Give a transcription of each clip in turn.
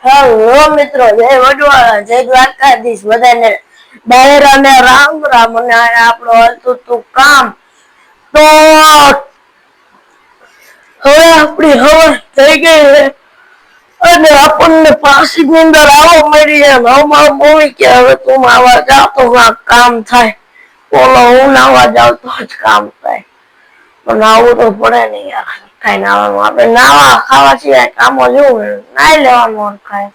Hello મિત્રો, જય વડવાળા, જય દ્વારકાધીશ, બધાને ડાયરાને રામ રામ. અને આપણો હાલતું તું કામ તો હવે આપણી હવા થઈ ગઈ છે અને આપણને પાછી ની અંદર આવવા મળી છે. નવમાં બોલી કે હવે તું આવા જા તો કામ થાય, બોલો હું નાવા જાવ તો જ કામ થાય. તો નાવું તો પડે ને યાર, કઈ નાવાનું આપણે નાવા ખાવા સિવાય કામો જોવું, નાઈ લેવાનું ખાય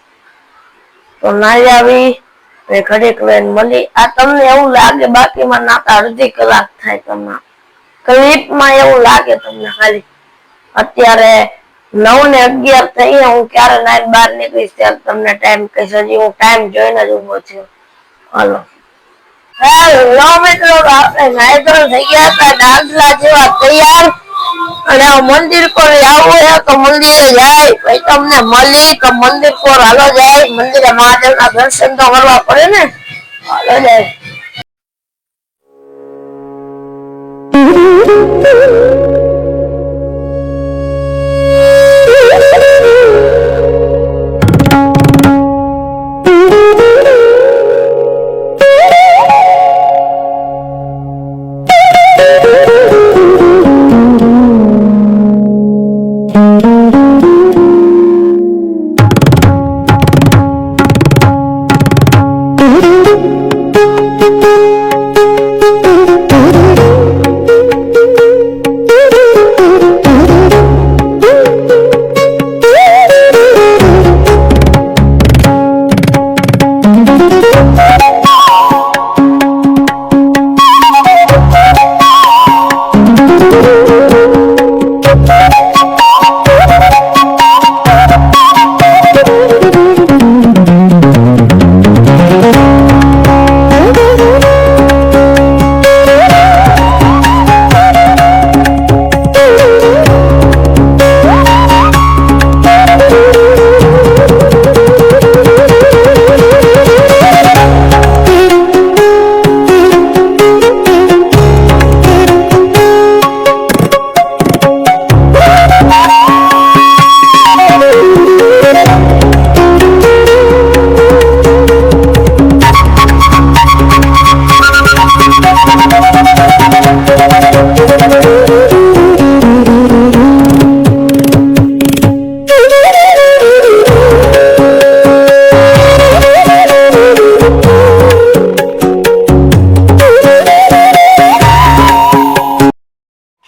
તો નાઈ આવી ઘડીક રહીને મળી. આ તમને એવું લાગે બાકીમાં નાતા અડધી કલાક થાય, તમને ક્લિપમાં એવું લાગે તમને ખાલી. અત્યારે 9:11 થઈ, હું ક્યારે નાઈને બહાર નીકળીશ ત્યારે તમને ટાઈમ કહીશ. હજી હું ટાઈમ જોઈને જ ઉભો છું. હાલો હેલો મિત્રો, આપણે નાઈ ધોઈને થઈ ગયા હતા ડાંગલા જેવા તૈયાર. અને મંદિર પર આવવું હોય તો મંદિરે જાય, ભાઈ તમને મળી તો મંદિર પર હાલો જાય. મંદિરે મહાદેવના દર્શન તો કરવા પડે ને, હાલો જાય.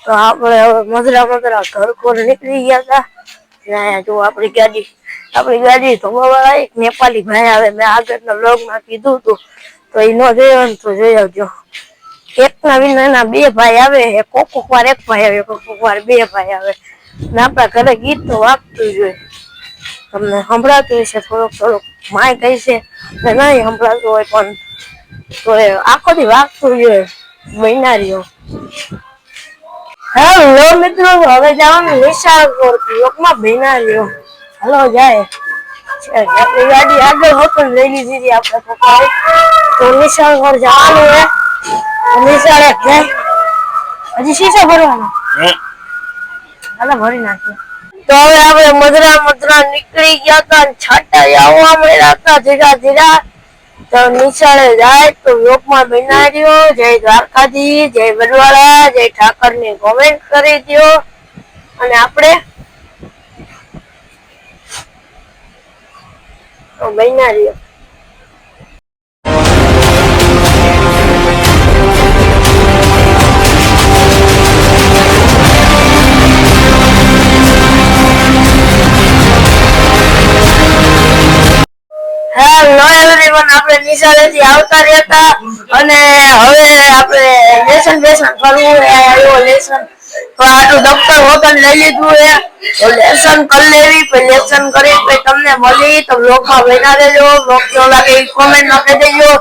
તો આપણે હવે મધરા ઘર કોર નીકળી ગયા હતા. જો આપણી ગાડી ધોવાવાળા એક નેપાળી ભાઈ આવે, મેં આગળના બ્લોગમાં કીધું હતું, તો એ નો જોયો તો જોઈ આવજો. એકના વિના બે ભાઈ આવે, કોક વાર એક ભાઈ આવે, કોક વાર બે ભાઈ આવે. ને આપણા ઘરે ગીત તો વાગતું જ હોય, તમને સંભળાતું હશે થોડુંક માય કહી છે ને નહીં સંભળાતું હોય પણ તો આખો દી વાગતું જ હોય. મહિનારીઓ હેલો મિત્રો, હવે જવાનું નિશાળ લોકમાં ભીનાર્યો. હાલો જાય. આપણી ગાડી આગળ હોટલ લઈ લીધી આપણે પપ્પાએ, તો નિશાળ પર જવાનું હે. નિશાળે જાય, હજી શીશો ભરવાનો, હાલો ભરી નાખ્યો. તો હવે આપણે મધરા નીકળી ગયા હતા, છાટા આવવા મળ્યા હતા ધીરા ધીરા. તો નિશાળે જાય તો લોકમાં બનાવ્યો. જય દ્વારકાધીશ, જય વડવાળા, જય ઠાકર ની કોમેન્ટ કરી દો. અને આપણે બનાવ્યો. આપણે નિશાળેથી આવતા રહેતા અને હવે આપણે લેસન કરવું લેસન તો આટલું દફતર હોટલ લઈ લીધું હે, તો લેસન કરી લેવી. પછી લેસન કરી પછી તમને મળી તો બ્લોગમાં બના દેજો. બ્લોગ કેવો લાગે એ કોમેન્ટ માં કહી દેજો.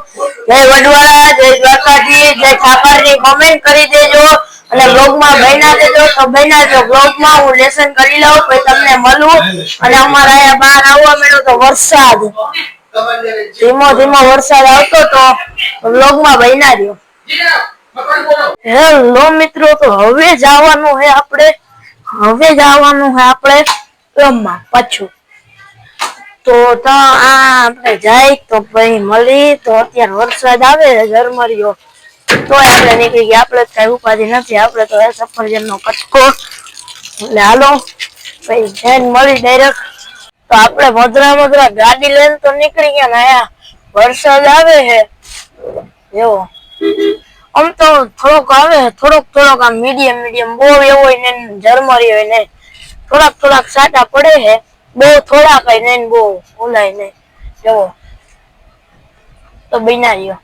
જય વડવાળા, જય દ્વારકાધીશ, જય ઠાકર ની કોમેન્ટ કરી દેજો અને બ્લોગમાં બના દેજો. તો બનાજો બ્લોગમાં હું લેસન કરી લઉં પછી તમને મળું. અને અમારા અહીંયા બહાર આવવા મળ્યો તો વરસાદ, ધીમો ધીમો વરસાદ આવતો તો વ્લોગમાં બન્યા રહ્યો. હેલો મિત્રો, તો હવે જવાનું હે આપણે રમવા પાછું. તો આપણે જાય તો ભાઈ મળી તો અત્યારે વરસાદ આવે ઝરમરિયો તો આપણે નીકળી ગયા. આપણે કઈ ઉપાધિ નથી, આપણે તો સફરજન નો કટકો એટલે હાલો ભાઈ જઈને મળી ડાયરેક્ટ. તો આપણે મધરા ગાડી લઈને તો નીકળી ગયા ને આયા વરસાદ આવે છે એવો. આમ તો થોડોક આવે, થોડોક આમ મીડિયમ બહુ એવો ને ઝરમરી હોય ને થોડાક સાટા પડે છે, બહુ થોડા કઈ નહીં બહુ ઓલાય નહીં એવો. તો બનાવ્યો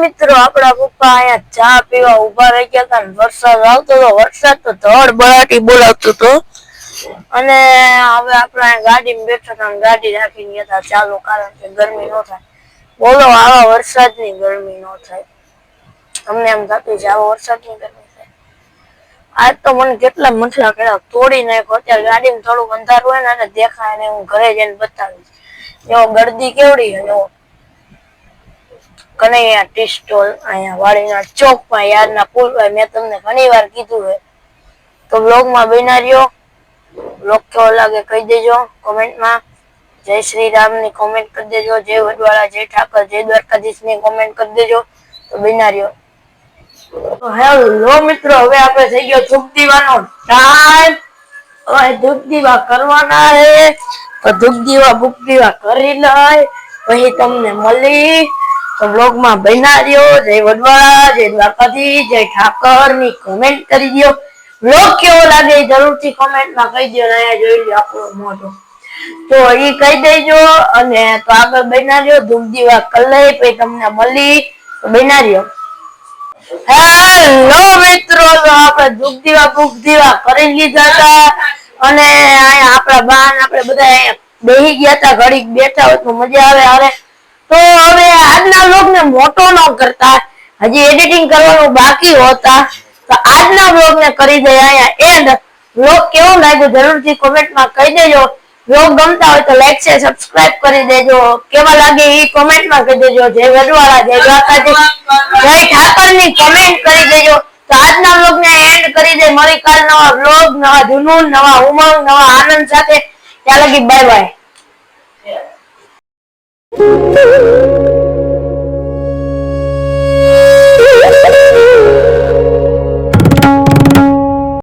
મિત્રો આપડા પપ્પા અહીંયા ચા પીવા ઉભા રહી ગયા હતા. વરસાદ આવતો હતો, વરસાદ તો ધડ બળાટી બોલાવતો હતો અને હવે આપણે ગાડીમાં બેઠા હતા, ગાડી રાખીને ગયા હતા ચાલુ, કારણ કે ગરમી નો થાય. બોલો આવા વરસાદની ગરમી નો થાય, અમને એમ થતું છે આવા વરસાદની ગરમી થાય. આજ તો મને કેટલા મઠલા કર્યા, તોડી નાખ્યો. અત્યારે ગાડીમાં થોડુંક અંધારું હોય ને દેખાય ને હું ઘરે જઈને બતાવીશ એવો ગરદી કેવડી એવો. કનૈયા ટી સ્ટોલ અહીંયા વાડીના ચોકમાં યારના પુલ પર મેં તમને ઘણી વાર કીધું છે. તો બ્લોગમાં બન્યા રહ્યો. બ્લોગ કેવો લાગે કહી દેજો કોમેન્ટમાં. જય શ્રી રામ ની કોમેન્ટ કરી દેજો, જય વડવાળા, જય ઠાકર, જય દ્વારકાધીશ ની કોમેન્ટ કરી દેજો. તો બન્યા રહ્યો. તો હેલો મિત્રો, હવે આપણે થઈ ગયો ધૂપ દીવાનો ટાઈમ. હવે ધૂપ દીવા કરવાના છે તો ધૂપ દીવા બુક દીવા કરી લઈ પછી તમને મળી. તો બ્લોગમાં બન્યા રહ્યો. જય વડવાળા, જય દ્વારકાધીશ, જય ઠાકર ની કોમેન્ટ કરી દો. બ્લોગ કેવો લાગે જરૂરથી કોમેન્ટમાં કહી દો. અહીંયા જોઈ લો આપણો મોઢો, તો એ કહી દેજો. અને તો આગળ બન્યા રહ્યો, ધૂપ દીવા કરી લઈ પછી તમને મળી. તો બન્યા રહ્યો. હેલો મિત્રો, તો આપણે ધૂપ દીવા બુક દીવા કરી લીધા હતા અને અહીંયા આપણા બાન આપણે બધા અહીંયા બેસી ગયા હતા. ઘડીક બેઠા હોય તો મજા આવે. હારે તો હવે આજના વ્લોગ ને મોટો ન કરતા, હજી એડિટિંગ કરવાનું બાકી હોતા, તો આજના વ્લોગ ને કરી દે અહીંયા એન્ડ. વ્લોગ કેવો લાગ્યો જરૂરથી કોમેન્ટમાં કહી દેજો. વ્લોગ ગમતા હોય તો લાઈક શેર સબસ્ક્રાઇબ કરી દેજો. કેવા લાગે એ કોમેન્ટમાં કહી દેજો. જય વડવાળા, જય દ્વારકાધીશ, જય ઠાકર ની કોમેન્ટ કરી દેજો. તો આજના વ્લોગ ને એન્ડ કરી દે. મળી કાલ નવા વ્લોગ, નવા જુનૂન, નવા ઉમંગ, નવા આનંદ સાથે. ત્યાં લગી બાય બાય.